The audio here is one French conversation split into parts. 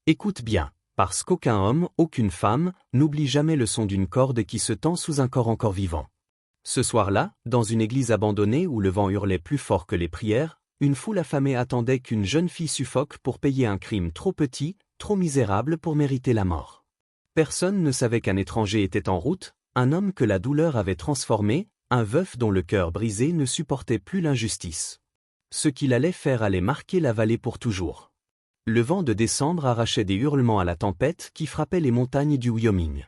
Écoute bien, parce qu'aucun homme, aucune femme, n'oublie jamais le son d'une corde qui se tend sous un corps encore vivant. Ce soir-là, dans une église abandonnée où le vent hurlait plus fort que les prières, une foule affamée attendait qu'une jeune fille suffoque pour payer un crime trop petit, trop misérable pour mériter la mort. Personne ne savait qu'un étranger était en route, un homme que la douleur avait transformé, un veuf dont le cœur brisé ne supportait plus l'injustice. Ce qu'il allait faire allait marquer la vallée pour toujours. Le vent de décembre arrachait des hurlements à la tempête qui frappait les montagnes du Wyoming.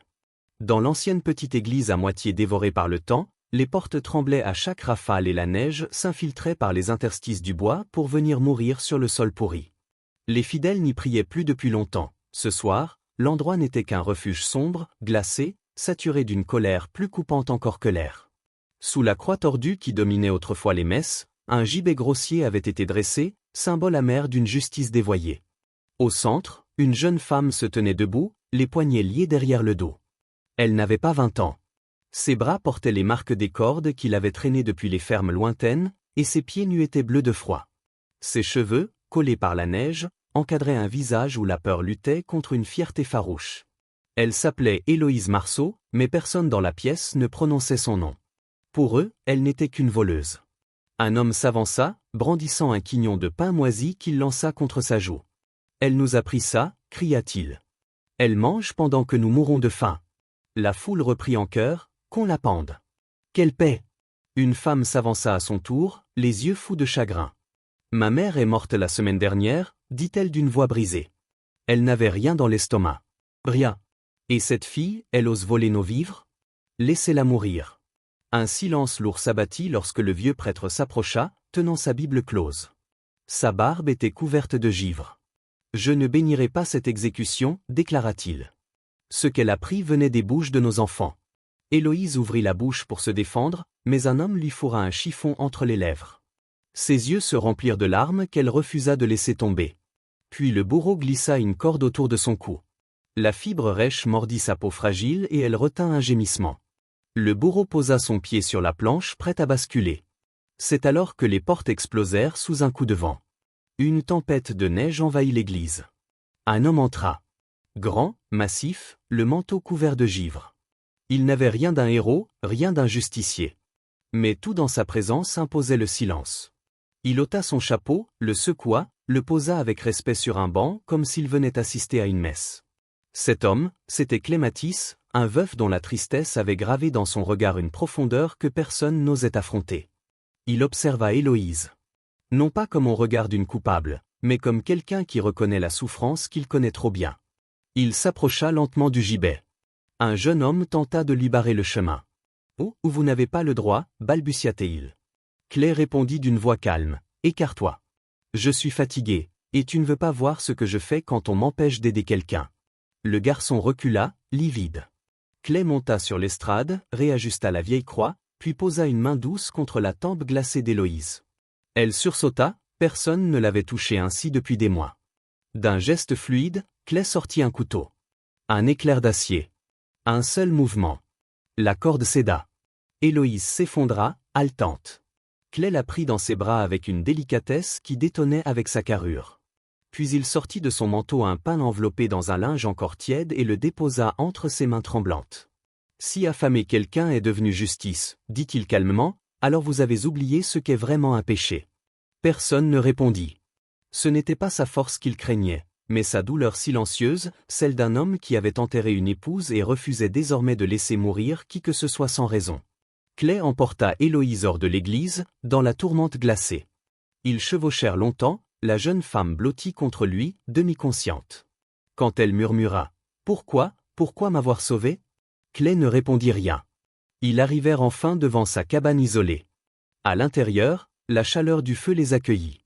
Dans l'ancienne petite église à moitié dévorée par le temps, les portes tremblaient à chaque rafale et la neige s'infiltrait par les interstices du bois pour venir mourir sur le sol pourri. Les fidèles n'y priaient plus depuis longtemps. Ce soir, l'endroit n'était qu'un refuge sombre, glacé, saturé d'une colère plus coupante encore que l'air. Sous la croix tordue qui dominait autrefois les messes, un gibet grossier avait été dressé, symbole amer d'une justice dévoyée. Au centre, une jeune femme se tenait debout, les poignets liés derrière le dos. Elle n'avait pas 20 ans. Ses bras portaient les marques des cordes qu'il avait traînées depuis les fermes lointaines, et ses pieds nus étaient bleus de froid. Ses cheveux, collés par la neige, encadraient un visage où la peur luttait contre une fierté farouche. Elle s'appelait Héloïse Marceau, mais personne dans la pièce ne prononçait son nom. Pour eux, elle n'était qu'une voleuse. Un homme s'avança, brandissant un quignon de pain moisi qu'il lança contre sa joue. « Elle nous a pris ça » cria-t-il. « Elle mange pendant que nous mourons de faim. » La foule reprit en chœur. Qu'on la pende. Quelle paix! Une femme s'avança à son tour, les yeux fous de chagrin. Ma mère est morte la semaine dernière, dit-elle d'une voix brisée. Elle n'avait rien dans l'estomac. Rien. Et cette fille, elle ose voler nos vivres? Laissez-la mourir. Un silence lourd s'abattit lorsque le vieux prêtre s'approcha, tenant sa Bible close. Sa barbe était couverte de givre. Je ne bénirai pas cette exécution, déclara-t-il. Ce qu'elle a pris venait des bouches de nos enfants. Héloïse ouvrit la bouche pour se défendre, mais un homme lui fourra un chiffon entre les lèvres. Ses yeux se remplirent de larmes qu'elle refusa de laisser tomber. Puis le bourreau glissa une corde autour de son cou. La fibre rêche mordit sa peau fragile et elle retint un gémissement. Le bourreau posa son pied sur la planche prête à basculer. C'est alors que les portes explosèrent sous un coup de vent. Une tempête de neige envahit l'église. Un homme entra. Grand, massif, le manteau couvert de givre. Il n'avait rien d'un héros, rien d'un justicier. Mais tout dans sa présence imposait le silence. Il ôta son chapeau, le secoua, le posa avec respect sur un banc comme s'il venait assister à une messe. Cet homme, c'était Clématis, un veuf dont la tristesse avait gravé dans son regard une profondeur que personne n'osait affronter. Il observa Héloïse. Non pas comme on regarde une coupable, mais comme quelqu'un qui reconnaît la souffrance qu'il connaît trop bien. Il s'approcha lentement du gibet. Un jeune homme tenta de lui barrer le chemin. « Oh, vous n'avez pas le droit » balbutia-t-il. Clay répondit d'une voix calme. « Écarte-toi. Je suis fatigué, et tu ne veux pas voir ce que je fais quand on m'empêche d'aider quelqu'un. » Le garçon recula, livide. Clay monta sur l'estrade, réajusta la vieille croix, puis posa une main douce contre la tempe glacée d'Héloïse. Elle sursauta, personne ne l'avait touchée ainsi depuis des mois. D'un geste fluide, Clay sortit un couteau. Un éclair d'acier. Un seul mouvement. La corde céda. Héloïse s'effondra, haletante. Clay la prit dans ses bras avec une délicatesse qui détonnait avec sa carrure. Puis il sortit de son manteau un pain enveloppé dans un linge encore tiède et le déposa entre ses mains tremblantes. « Si affamer quelqu'un est devenu justice, dit-il calmement, alors vous avez oublié ce qu'est vraiment un péché. » Personne ne répondit. Ce n'était pas sa force qu'il craignait, mais sa douleur silencieuse, celle d'un homme qui avait enterré une épouse et refusait désormais de laisser mourir qui que ce soit sans raison. Clay emporta Héloïse hors de l'église, dans la tourmente glacée. Ils chevauchèrent longtemps, la jeune femme blottie contre lui, demi-consciente. Quand elle murmura « Pourquoi m'avoir sauvé ?» Clay ne répondit rien. Ils arrivèrent enfin devant sa cabane isolée. À l'intérieur, la chaleur du feu les accueillit.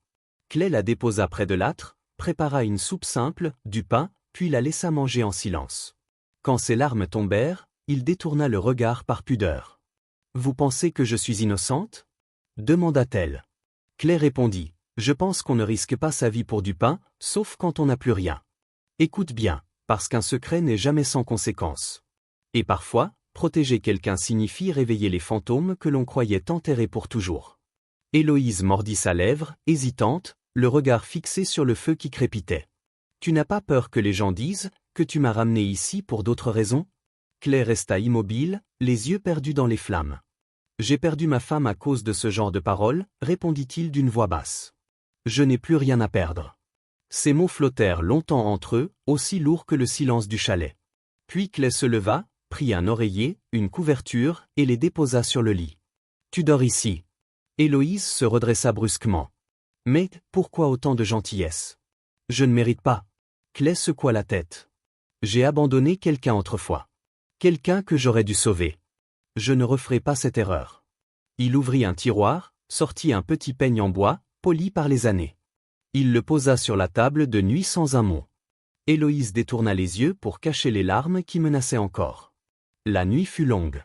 Clay la déposa près de l'âtre, prépara une soupe simple, du pain, puis la laissa manger en silence. Quand ses larmes tombèrent, il détourna le regard par pudeur. « Vous pensez que je suis innocente ?» demanda-t-elle. Clay répondit. « Je pense qu'on ne risque pas sa vie pour du pain, sauf quand on n'a plus rien. Écoute bien, parce qu'un secret n'est jamais sans conséquence. Et parfois, protéger quelqu'un signifie réveiller les fantômes que l'on croyait enterrés pour toujours. » Héloïse mordit sa lèvre, hésitante, le regard fixé sur le feu qui crépitait. « Tu n'as pas peur que les gens disent que tu m'as ramené ici pour d'autres raisons? Clay resta immobile, les yeux perdus dans les flammes. J'ai perdu ma femme à cause de ce genre de paroles, répondit-il d'une voix basse. Je n'ai plus rien à perdre. Ces mots flottèrent longtemps entre eux, aussi lourds que le silence du chalet. Puis Clay se leva, prit un oreiller, une couverture, et les déposa sur le lit. Tu dors ici. Héloïse se redressa brusquement. Mais, pourquoi autant de gentillesse? Je ne mérite pas. Clay secoua la tête. J'ai abandonné quelqu'un autrefois. Quelqu'un que j'aurais dû sauver. Je ne referai pas cette erreur. Il ouvrit un tiroir, sortit un petit peigne en bois, poli par les années. Il le posa sur la table de nuit sans un mot. Héloïse détourna les yeux pour cacher les larmes qui menaçaient encore. La nuit fut longue.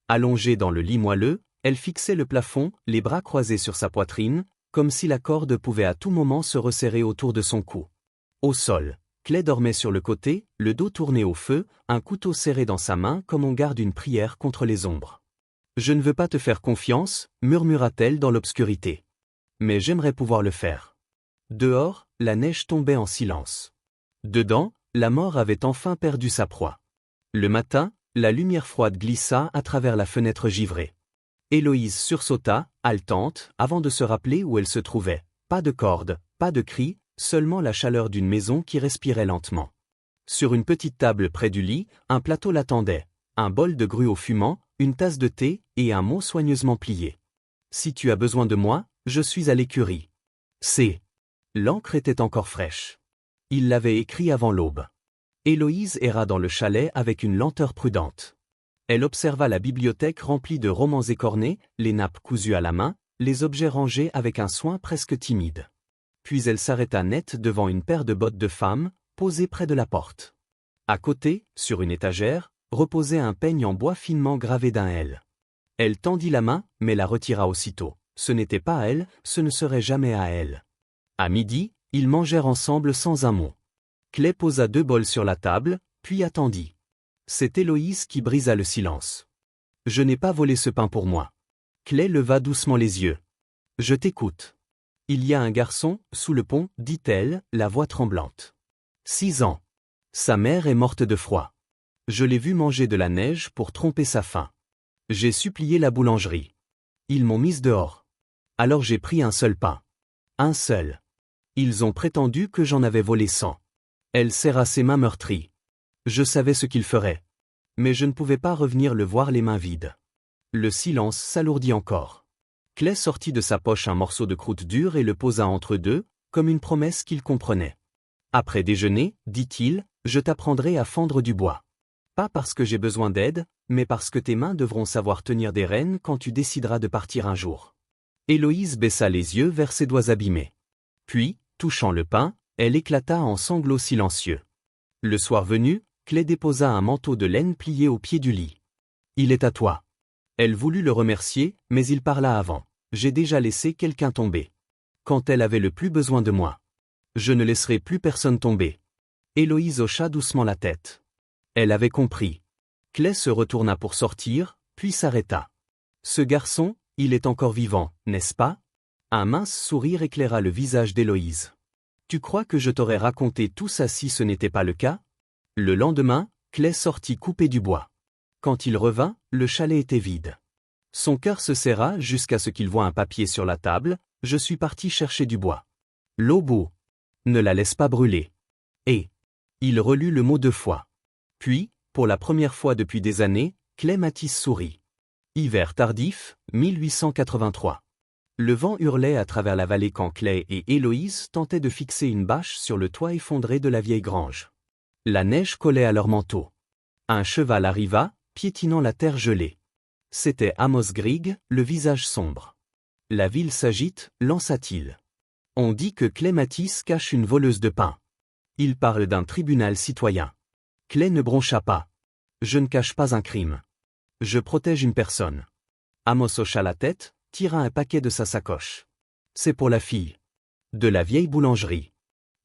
Allongée dans le lit moelleux, elle fixait le plafond, les bras croisés sur sa poitrine, comme si la corde pouvait à tout moment se resserrer autour de son cou. Au sol, Clay dormait sur le côté, le dos tourné au feu, un couteau serré dans sa main comme on garde une prière contre les ombres. « Je ne veux pas te faire confiance, murmura-t-elle dans l'obscurité. Mais j'aimerais pouvoir le faire. » Dehors, la neige tombait en silence. Dedans, la mort avait enfin perdu sa proie. Le matin, la lumière froide glissa à travers la fenêtre givrée. Héloïse sursauta, haletante, avant de se rappeler où elle se trouvait. Pas de corde, pas de cris, seulement la chaleur d'une maison qui respirait lentement. Sur une petite table près du lit, un plateau l'attendait, un bol de gruau fumant, une tasse de thé et un mot soigneusement plié. « Si tu as besoin de moi, je suis à l'écurie. » L'encre était encore fraîche. Il l'avait écrit avant l'aube. Héloïse erra dans le chalet avec une lenteur prudente. Elle observa la bibliothèque remplie de romans écornés, les nappes cousues à la main, les objets rangés avec un soin presque timide. Puis elle s'arrêta net devant une paire de bottes de femme, posées près de la porte. À côté, sur une étagère, reposait un peigne en bois finement gravé d'un L. Elle tendit la main, mais la retira aussitôt. Ce n'était pas à elle, ce ne serait jamais à elle. À midi, ils mangèrent ensemble sans un mot. Clay posa 2 bols sur la table, puis attendit. C'est Héloïse qui brisa le silence. « Je n'ai pas volé ce pain pour moi. » Clay leva doucement les yeux. « Je t'écoute. » « Il y a un garçon, sous le pont, dit-elle, la voix tremblante. 6 ans. Sa mère est morte de froid. Je l'ai vu manger de la neige pour tromper sa faim. J'ai supplié la boulangerie. Ils m'ont mise dehors. Alors j'ai pris un seul pain. Un seul. Ils ont prétendu que j'en avais volé 100. Elle serra ses mains meurtries. Je savais ce qu'il ferait. Mais je ne pouvais pas revenir le voir les mains vides. Le silence s'alourdit encore. Clay sortit de sa poche un morceau de croûte dure et le posa entre eux deux, comme une promesse qu'il comprenait. Après déjeuner, dit-il, je t'apprendrai à fendre du bois. Pas parce que j'ai besoin d'aide, mais parce que tes mains devront savoir tenir des rênes quand tu décideras de partir un jour. Héloïse baissa les yeux vers ses doigts abîmés. Puis, touchant le pain, elle éclata en sanglots silencieux. Le soir venu, Clay déposa un manteau de laine plié au pied du lit. Il est à toi. Elle voulut le remercier, mais il parla avant. J'ai déjà laissé quelqu'un tomber. Quand elle avait le plus besoin de moi. Je ne laisserai plus personne tomber. Héloïse hocha doucement la tête. Elle avait compris. Clay se retourna pour sortir, puis s'arrêta. Ce garçon, il est encore vivant, n'est-ce pas? Un mince sourire éclaira le visage d'Héloïse. Tu crois que je t'aurais raconté tout ça si ce n'était pas le cas? Le lendemain, Clay sortit couper du bois. Quand il revint, le chalet était vide. Son cœur se serra jusqu'à ce qu'il voie un papier sur la table. Je suis parti chercher du bois. L'obo. Ne la laisse pas brûler. Et. Il relut le mot 2 fois. Puis, pour la première fois depuis des années, Clay Matisse sourit. Hiver tardif, 1883. Le vent hurlait à travers la vallée quand Clay et Héloïse tentaient de fixer une bâche sur le toit effondré de la vieille grange. La neige collait à leur manteau. Un cheval arriva, piétinant la terre gelée. C'était Amos Grigg, le visage sombre. La ville s'agite, lança-t-il. On dit que Clay Matisse cache une voleuse de pain. Il parle d'un tribunal citoyen. Clay ne broncha pas. Je ne cache pas un crime. Je protège une personne. Amos hocha la tête, tira un paquet de sa sacoche. C'est pour la fille. De la vieille boulangerie.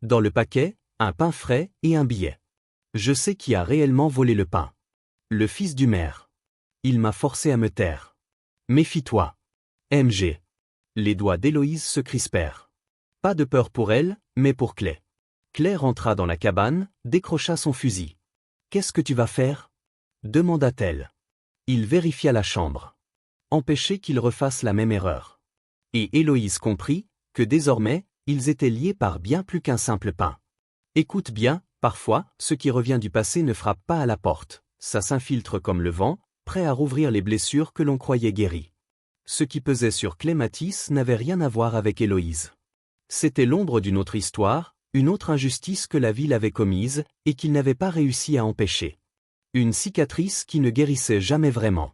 Dans le paquet, un pain frais et un billet. Je sais qui a réellement volé le pain. Le fils du maire. Il m'a forcé à me taire. Méfie-toi. MG. Les doigts d'Héloïse se crispèrent. Pas de peur pour elle, mais pour Clay. Claire entra dans la cabane, décrocha son fusil. « Qu'est-ce que tu vas faire » demanda-t-elle. Il vérifia la chambre. Empêcher qu'il refasse la même erreur. Et Héloïse comprit que désormais, ils étaient liés par bien plus qu'un simple pain. Écoute bien, parfois, ce qui revient du passé ne frappe pas à la porte, ça s'infiltre comme le vent, prêt à rouvrir les blessures que l'on croyait guéries. Ce qui pesait sur Clématis n'avait rien à voir avec Héloïse. C'était l'ombre d'une autre histoire, une autre injustice que la ville avait commise, et qu'il n'avait pas réussi à empêcher. Une cicatrice qui ne guérissait jamais vraiment.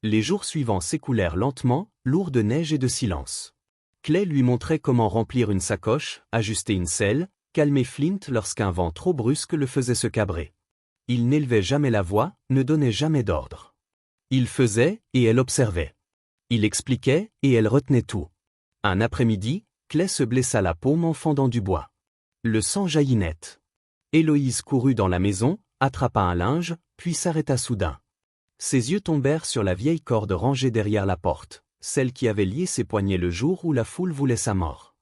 Les jours suivants s'écoulèrent lentement, lourds de neige et de silence. Clay lui montrait comment remplir une sacoche, ajuster une selle, calmer Flint lorsqu'un vent trop brusque le faisait se cabrer. Il n'élevait jamais la voix, ne donnait jamais d'ordre. Il faisait, et elle observait. Il expliquait, et elle retenait tout. Un après-midi, Clay se blessa la paume en fendant du bois. Le sang jaillit net. Héloïse courut dans la maison, attrapa un linge, puis s'arrêta soudain. Ses yeux tombèrent sur la vieille corde rangée derrière la porte, celle qui avait lié ses poignets le jour où la foule voulait sa mort.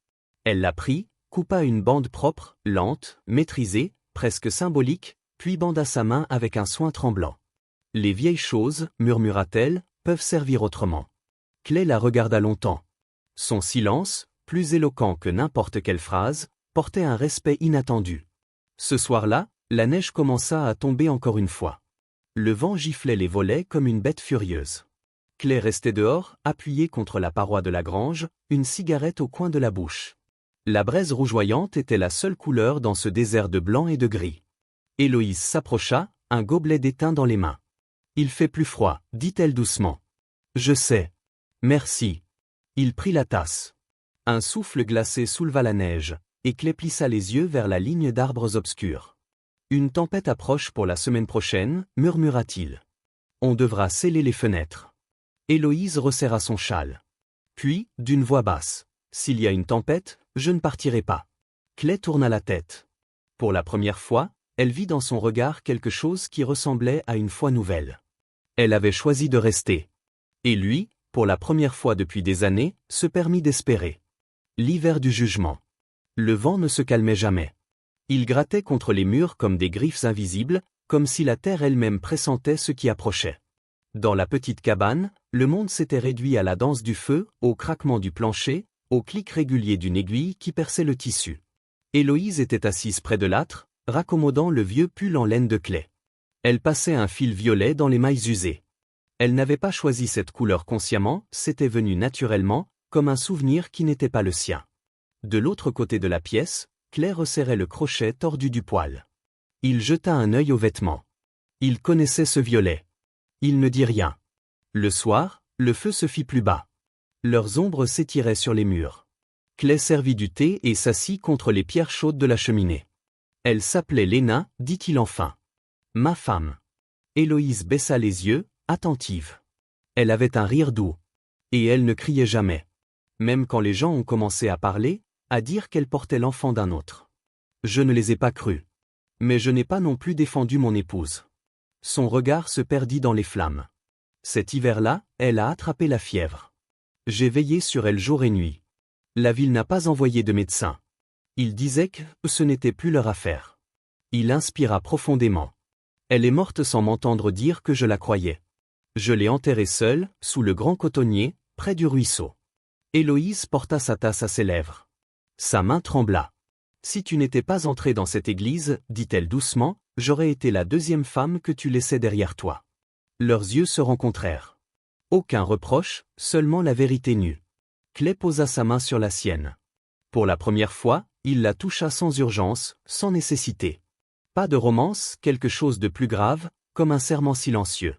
Elle la prit, coupa une bande propre, lente, maîtrisée, presque symbolique, puis banda sa main avec un soin tremblant. « Les vieilles choses, murmura-t-elle, peuvent servir autrement. » Clay la regarda longtemps. Son silence, plus éloquent que n'importe quelle phrase, portait un respect inattendu. Ce soir-là, la neige commença à tomber encore une fois. Le vent giflait les volets comme une bête furieuse. Clay restait dehors, appuyé contre la paroi de la grange, une cigarette au coin de la bouche. La braise rougeoyante était la seule couleur dans ce désert de blanc et de gris. Héloïse s'approcha, un gobelet d'étain dans les mains. « Il fait plus froid, dit-elle doucement. « Je sais. Merci. » Il prit la tasse. Un souffle glacé souleva la neige, et Clay plissa les yeux vers la ligne d'arbres obscurs. « Une tempête approche pour la semaine prochaine, murmura-t-il. On devra sceller les fenêtres. » Héloïse resserra son châle. Puis, d'une voix basse, « S'il y a une tempête, je ne partirai pas. » Clay tourna la tête. Pour la première fois, elle vit dans son regard quelque chose qui ressemblait à une foi nouvelle. Elle avait choisi de rester. Et lui, pour la première fois depuis des années, se permit d'espérer. L'hiver du jugement. Le vent ne se calmait jamais. Il grattait contre les murs comme des griffes invisibles, comme si la terre elle-même pressentait ce qui approchait. Dans la petite cabane, le monde s'était réduit à la danse du feu, au craquement du plancher, au clic régulier d'une aiguille qui perçait le tissu. Héloïse était assise près de l'âtre, raccommodant le vieux pull en laine de Clay. Elle passait un fil violet dans les mailles usées. Elle n'avait pas choisi cette couleur consciemment, c'était venu naturellement, comme un souvenir qui n'était pas le sien. De l'autre côté de la pièce, Clay resserrait le crochet tordu du poil. Il jeta un œil aux vêtements. Il connaissait ce violet. Il ne dit rien. Le soir, le feu se fit plus bas. Leurs ombres s'étiraient sur les murs. Clay servit du thé et s'assit contre les pierres chaudes de la cheminée. Elle s'appelait Léna, dit-il enfin. Ma femme. Héloïse baissa les yeux, attentive. Elle avait un rire doux. Et elle ne criait jamais. Même quand les gens ont commencé à parler, à dire qu'elle portait l'enfant d'un autre. Je ne les ai pas crus. Mais je n'ai pas non plus défendu mon épouse. Son regard se perdit dans les flammes. Cet hiver-là, elle a attrapé la fièvre. J'ai veillé sur elle jour et nuit. La ville n'a pas envoyé de médecin. Ils disaient que ce n'était plus leur affaire. Il inspira profondément. Elle est morte sans m'entendre dire que je la croyais. Je l'ai enterrée seule, sous le grand cotonnier, près du ruisseau. Héloïse porta sa tasse à ses lèvres. Sa main trembla. Si tu n'étais pas entrée dans cette église, dit-elle doucement, j'aurais été la deuxième femme que tu laissais derrière toi. Leurs yeux se rencontrèrent. Aucun reproche, seulement la vérité nue. Clay posa sa main sur la sienne. Pour la première fois, il la toucha sans urgence, sans nécessité. Pas de romance, quelque chose de plus grave, comme un serment silencieux.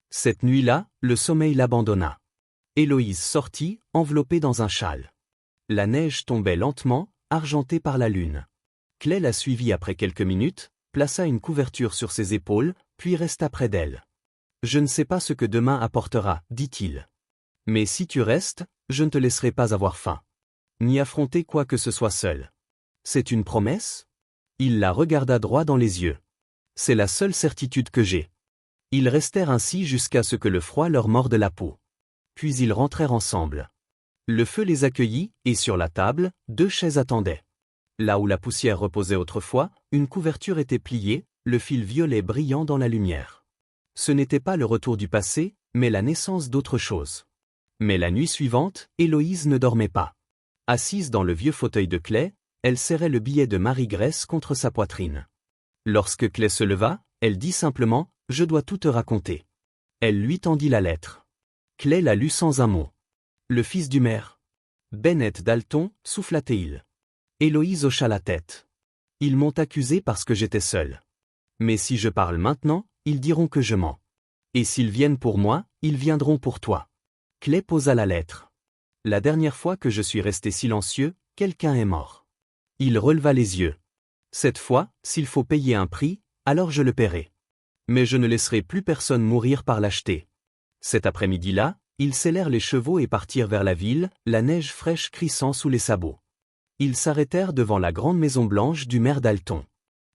Cette nuit-là, le sommeil l'abandonna. Héloïse sortit, enveloppée dans un châle. La neige tombait lentement, argentée par la lune. Clay la suivit après quelques minutes, plaça une couverture sur ses épaules, puis resta près d'elle. « Je ne sais pas ce que demain apportera, dit-il. Mais si tu restes, je ne te laisserai pas avoir faim. Ni affronter quoi que ce soit seul. C'est une promesse ?» Il la regarda droit dans les yeux. « C'est la seule certitude que j'ai. » Ils restèrent ainsi jusqu'à ce que le froid leur morde la peau. Puis ils rentrèrent ensemble. Le feu les accueillit, et sur la table, 2 chaises attendaient. Là où la poussière reposait autrefois, une couverture était pliée, le fil violet brillant dans la lumière. Ce n'était pas le retour du passé, mais la naissance d'autre chose. Mais la nuit suivante, Héloïse ne dormait pas. Assise dans le vieux fauteuil de Clay, elle serrait le billet de Marie-Grèce contre sa poitrine. Lorsque Clay se leva, elle dit simplement « Je dois tout te raconter ». Elle lui tendit la lettre. Clay la lut sans un mot. Le fils du maire. Bennett Dalton, souffla-t-il. Héloïse hocha la tête. Ils m'ont accusé parce que j'étais seule. Mais si je parle maintenant, ils diront que je mens. Et s'ils viennent pour moi, ils viendront pour toi. Clay posa la lettre. La dernière fois que je suis resté silencieux, quelqu'un est mort. Il releva les yeux. Cette fois, s'il faut payer un prix, alors je le paierai. Mais je ne laisserai plus personne mourir par lâcheté. Cet après-midi-là, ils sellèrent les chevaux et partirent vers la ville, la neige fraîche crissant sous les sabots. Ils s'arrêtèrent devant la grande maison blanche du maire Dalton.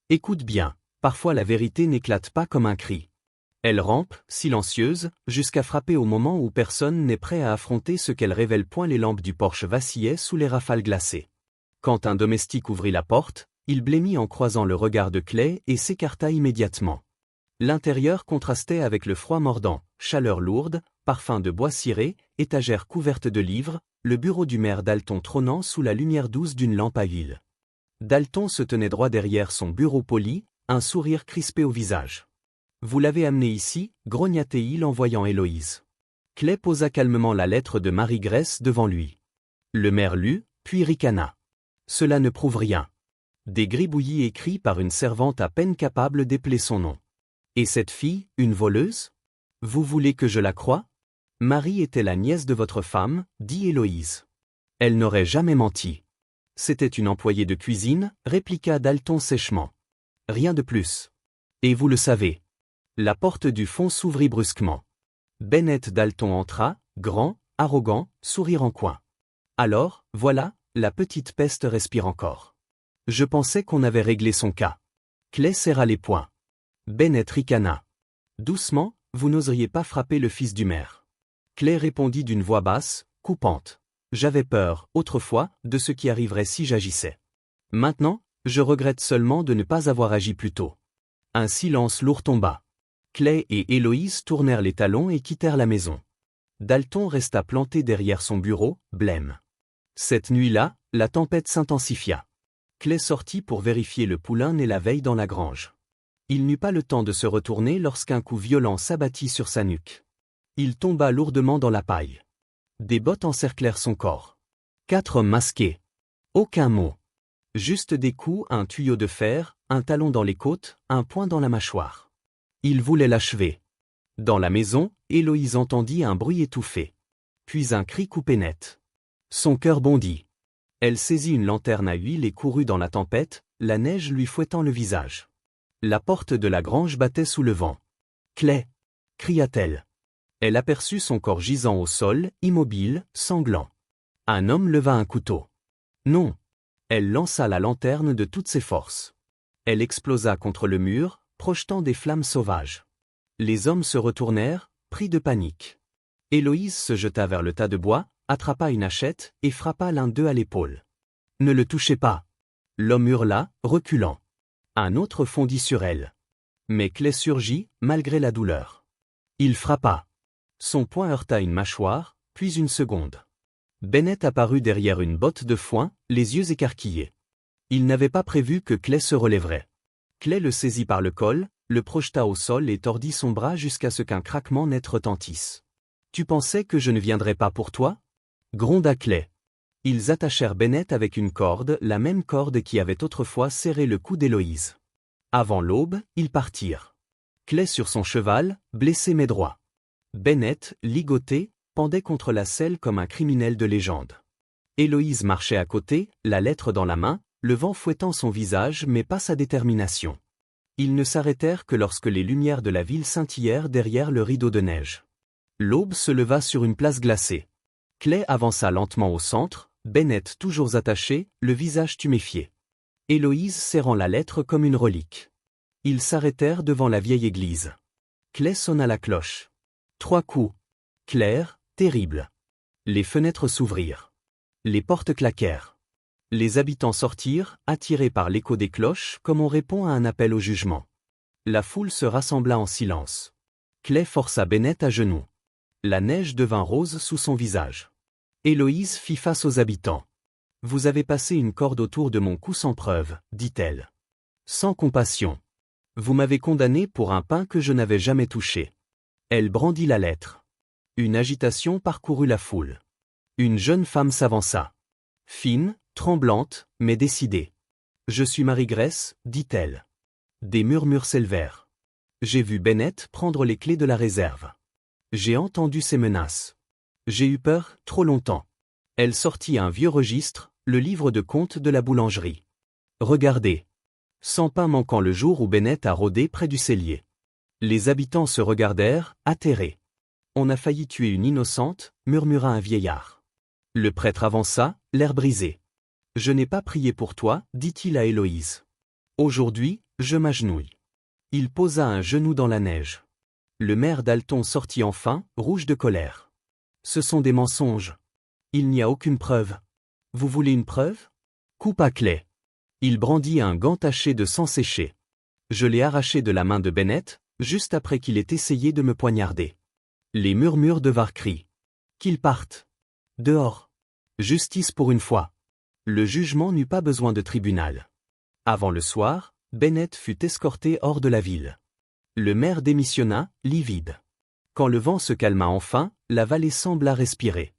Écoute bien, parfois la vérité n'éclate pas comme un cri. Elle rampe, silencieuse, jusqu'à frapper au moment où personne n'est prêt à affronter ce qu'elle révèle. Point les lampes du porche vacillaient sous les rafales glacées. Quand un domestique ouvrit la porte, il blêmit en croisant le regard de Clay et s'écarta immédiatement. L'intérieur contrastait avec le froid mordant, chaleur lourde, parfum de bois ciré, étagères couvertes de livres, le bureau du maire Dalton trônant sous la lumière douce d'une lampe à huile. Dalton se tenait droit derrière son bureau poli, un sourire crispé au visage. « Vous l'avez amené ici » grogna-t-il en voyant Héloïse. Clay posa calmement la lettre de Marie-Grèce devant lui. Le maire lut, puis ricana. « Cela ne prouve rien. » Des gribouillis écrits par une servante à peine capable d'épeler son nom. « Et cette fille, une voleuse ? Vous voulez que je la croie ? Marie était la nièce de votre femme, dit Héloïse. Elle n'aurait jamais menti. C'était une employée de cuisine, répliqua Dalton sèchement. Rien de plus. Et vous le savez. La porte du fond s'ouvrit brusquement. Bennett Dalton entra, grand, arrogant, sourire en coin. Alors, voilà, la petite peste respire encore. Je pensais qu'on avait réglé son cas. Clay serra les poings. Bennett ricana. Doucement, vous n'oseriez pas frapper le fils du maire. Clay répondit d'une voix basse, coupante. J'avais peur, autrefois, de ce qui arriverait si j'agissais. Maintenant, je regrette seulement de ne pas avoir agi plus tôt. Un silence lourd tomba. Clay et Héloïse tournèrent les talons et quittèrent la maison. Dalton resta planté derrière son bureau, blême. Cette nuit-là, la tempête s'intensifia. Clay sortit pour vérifier le poulain né la veille dans la grange. Il n'eut pas le temps de se retourner lorsqu'un coup violent s'abattit sur sa nuque. Il tomba lourdement dans la paille. Des bottes encerclèrent son corps. 4 hommes masqués. Aucun mot. Juste des coups, un tuyau de fer, un talon dans les côtes, un poing dans la mâchoire. Il voulait l'achever. Dans la maison, Héloïse entendit un bruit étouffé. Puis un cri coupé net. Son cœur bondit. Elle saisit une lanterne à huile et courut dans la tempête, la neige lui fouettant le visage. La porte de la grange battait sous le vent. « Clay !» cria-t-elle. Elle aperçut son corps gisant au sol, immobile, sanglant. Un homme leva un couteau. Non. Elle lança la lanterne de toutes ses forces. Elle explosa contre le mur, projetant des flammes sauvages. Les hommes se retournèrent, pris de panique. Héloïse se jeta vers le tas de bois, attrapa une hachette et frappa l'un d'eux à l'épaule. « Ne le touchez pas !» L'homme hurla, reculant. Un autre fondit sur elle. Mais Clay surgit, malgré la douleur. Il frappa. Son poing heurta une mâchoire, puis une seconde. Bennett apparut derrière une botte de foin, les yeux écarquillés. Il n'avait pas prévu que Clay se relèverait. Clay le saisit par le col, le projeta au sol et tordit son bras jusqu'à ce qu'un craquement net retentisse. « Tu pensais que je ne viendrais pas pour toi ?» gronda Clay. Ils attachèrent Bennett avec une corde, la même corde qui avait autrefois serré le cou d'Héloïse. Avant l'aube, ils partirent. Clay sur son cheval, blessé mais droit. Bennett, ligoté, pendait contre la selle comme un criminel de légende. Héloïse marchait à côté, la lettre dans la main, le vent fouettant son visage mais pas sa détermination. Ils ne s'arrêtèrent que lorsque les lumières de la ville scintillèrent derrière le rideau de neige. L'aube se leva sur une place glacée. Clay avança lentement au centre, Bennett toujours attaché, le visage tuméfié. Héloïse serrant la lettre comme une relique. Ils s'arrêtèrent devant la vieille église. Clay sonna la cloche. 3 coups. Clairs, terribles. Les fenêtres s'ouvrirent. Les portes claquèrent. Les habitants sortirent, attirés par l'écho des cloches, comme on répond à un appel au jugement. La foule se rassembla en silence. Clay força Bennett à genoux. La neige devint rose sous son visage. Héloïse fit face aux habitants. « Vous avez passé une corde autour de mon cou sans preuve, dit-elle. Sans compassion. Vous m'avez condamné pour un pain que je n'avais jamais touché. » Elle brandit la lettre. Une agitation parcourut la foule. Une jeune femme s'avança. Fine, tremblante, mais décidée. « Je suis Marie Grace, dit-elle. » Des murmures s'élevèrent. J'ai vu Bennett prendre les clés de la réserve. J'ai entendu ses menaces. J'ai eu peur, trop longtemps. Elle sortit un vieux registre, le livre de comptes de la boulangerie. Regardez. 100 pains manquant le jour où Bennett a rôdé près du cellier. Les habitants se regardèrent, atterrés. On a failli tuer une innocente, murmura un vieillard. Le prêtre avança, l'air brisé. Je n'ai pas prié pour toi, dit-il à Héloïse. Aujourd'hui, je m'agenouille. Il posa un genou dans la neige. Le maire Dalton sortit enfin, rouge de colère. Ce sont des mensonges. Il n'y a aucune preuve. Vous voulez une preuve? Coupe à Clay. Il brandit un gant taché de sang séché. Je l'ai arraché de la main de Bennett, juste après qu'il ait essayé de me poignarder. Les murmures devinrent cris. Qu'il parte. Dehors. Justice pour une fois. Le jugement n'eut pas besoin de tribunal. Avant le soir, Bennett fut escorté hors de la ville. Le maire démissionna, livide. Quand le vent se calma enfin, la vallée sembla respirer.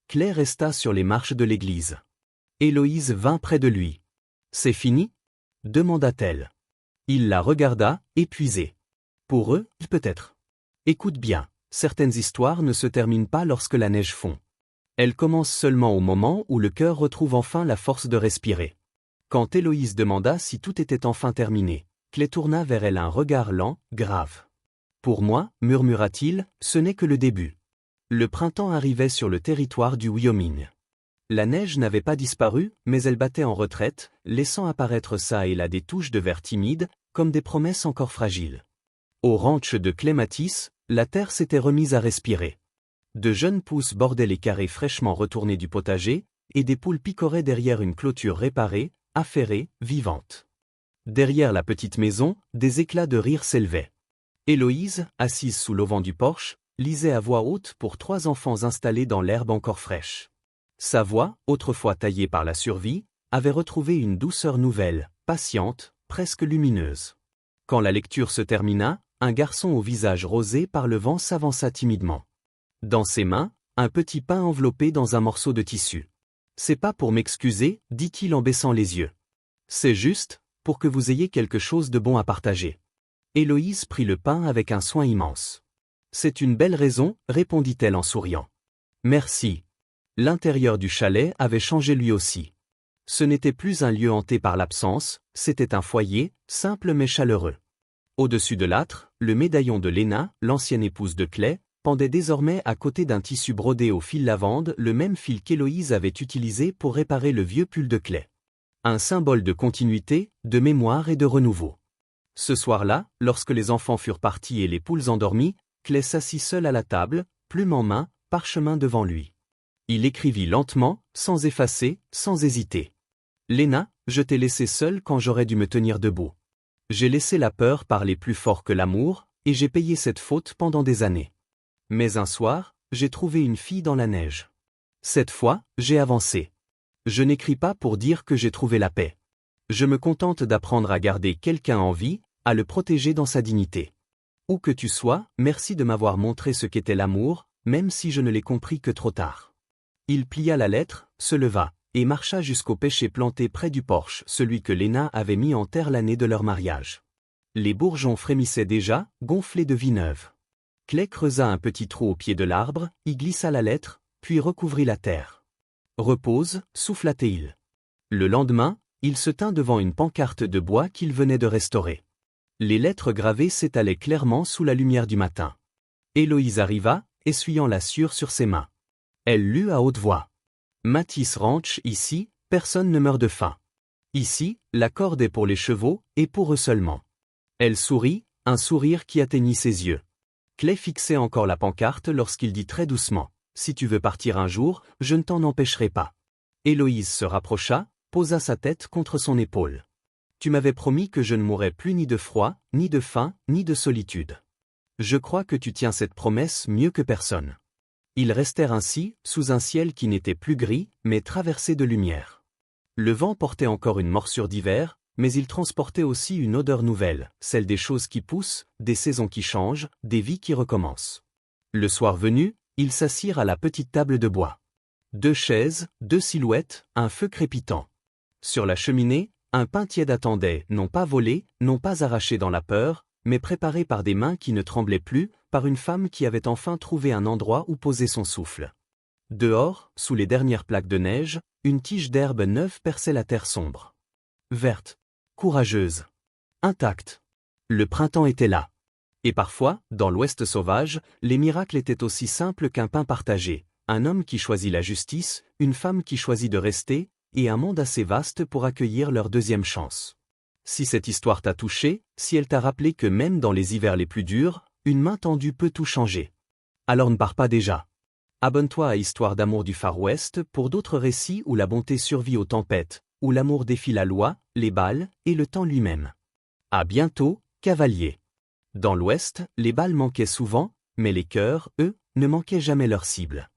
Clay resta sur les marches de l'église. Héloïse vint près de lui. « C'est fini » demanda-t-elle. Il la regarda, épuisé. « Pour eux, peut-être. Écoute bien, certaines histoires ne se terminent pas lorsque la neige fond. Elles commencent seulement au moment où le cœur retrouve enfin la force de respirer. » Quand Héloïse demanda si tout était enfin terminé, Clay tourna vers elle un regard lent, grave. « Pour moi, murmura-t-il, ce n'est que le début. » Le printemps arrivait sur le territoire du Wyoming. La neige n'avait pas disparu, mais elle battait en retraite, laissant apparaître çà et là des touches de vert timide, comme des promesses encore fragiles. Au ranch de Clematis, la terre s'était remise à respirer. De jeunes pousses bordaient les carrés fraîchement retournés du potager, et des poules picoraient derrière une clôture réparée, affairée, vivante. Derrière la petite maison, des éclats de rire s'élevaient. Héloïse, assise sous l'auvent du porche, lisait à voix haute pour 3 enfants installés dans l'herbe encore fraîche. Sa voix, autrefois taillée par la survie, avait retrouvé une douceur nouvelle, patiente, presque lumineuse. Quand la lecture se termina, un garçon au visage rosé par le vent s'avança timidement. Dans ses mains, un petit pain enveloppé dans un morceau de tissu. « C'est pas pour m'excuser, dit-il en baissant les yeux. C'est juste, pour que vous ayez quelque chose de bon à partager. » Héloïse prit le pain avec un soin immense. « C'est une belle raison, répondit-elle en souriant. Merci. » L'intérieur du chalet avait changé lui aussi. Ce n'était plus un lieu hanté par l'absence, c'était un foyer, simple mais chaleureux. Au-dessus de l'âtre, le médaillon de Lena, l'ancienne épouse de Clay, pendait désormais à côté d'un tissu brodé au fil lavande, le même fil qu'Héloïse avait utilisé pour réparer le vieux pull de Clay. Un symbole de continuité, de mémoire et de renouveau. Ce soir-là, lorsque les enfants furent partis et les poules endormies, Clay s'assit seul à la table, plume en main, parchemin devant lui. Il écrivit lentement, sans effacer, sans hésiter. « Lena, je t'ai laissé seule quand j'aurais dû me tenir debout. J'ai laissé la peur parler plus fort que l'amour, et j'ai payé cette faute pendant des années. Mais un soir, j'ai trouvé une fille dans la neige. Cette fois, j'ai avancé. Je n'écris pas pour dire que j'ai trouvé la paix. Je me contente d'apprendre à garder quelqu'un en vie, à le protéger dans sa dignité. Où que tu sois, merci de m'avoir montré ce qu'était l'amour, même si je ne l'ai compris que trop tard. » Il plia la lettre, se leva, et marcha jusqu'au pêcher planté près du porche, celui que Lena avait mis en terre l'année de leur mariage. Les bourgeons frémissaient déjà, gonflés de vie neuve. Clay creusa un petit trou au pied de l'arbre, y glissa la lettre, puis recouvrit la terre. « Repose » souffla-t-il. Le lendemain, il se tint devant une pancarte de bois qu'il venait de restaurer. Les lettres gravées s'étalaient clairement sous la lumière du matin. Héloïse arriva, essuyant la sueur sur ses mains. Elle lut à haute voix. « Matisse Ranch, ici, personne ne meurt de faim. Ici, la corde est pour les chevaux, et pour eux seulement. » Elle sourit, un sourire qui atteignit ses yeux. Clay fixait encore la pancarte lorsqu'il dit très doucement. « Si tu veux partir un jour, je ne t'en empêcherai pas. » Héloïse se rapprocha, posa sa tête contre son épaule. Tu m'avais promis que je ne mourrais plus ni de froid, ni de faim, ni de solitude. Je crois que tu tiens cette promesse mieux que personne. Ils restèrent ainsi, sous un ciel qui n'était plus gris, mais traversé de lumière. Le vent portait encore une morsure d'hiver, mais il transportait aussi une odeur nouvelle, celle des choses qui poussent, des saisons qui changent, des vies qui recommencent. Le soir venu, ils s'assirent à la petite table de bois. 2 chaises, 2 silhouettes, un feu crépitant. Sur la cheminée, un pain tiède attendait, non pas volé, non pas arraché dans la peur, mais préparé par des mains qui ne tremblaient plus, par une femme qui avait enfin trouvé un endroit où poser son souffle. Dehors, sous les dernières plaques de neige, une tige d'herbe neuve perçait la terre sombre. Verte, courageuse, intacte. Le printemps était là. Et parfois, dans l'Ouest sauvage, les miracles étaient aussi simples qu'un pain partagé, un homme qui choisit la justice, une femme qui choisit de rester, et un monde assez vaste pour accueillir leur deuxième chance. Si cette histoire t'a touché, si elle t'a rappelé que même dans les hivers les plus durs, une main tendue peut tout changer. Alors ne pars pas déjà. Abonne-toi à Histoire d'amour du Far West pour d'autres récits où la bonté survit aux tempêtes, où l'amour défie la loi, les balles et le temps lui-même. À bientôt, cavalier. Dans l'Ouest, les balles manquaient souvent, mais les cœurs, eux, ne manquaient jamais leur cible.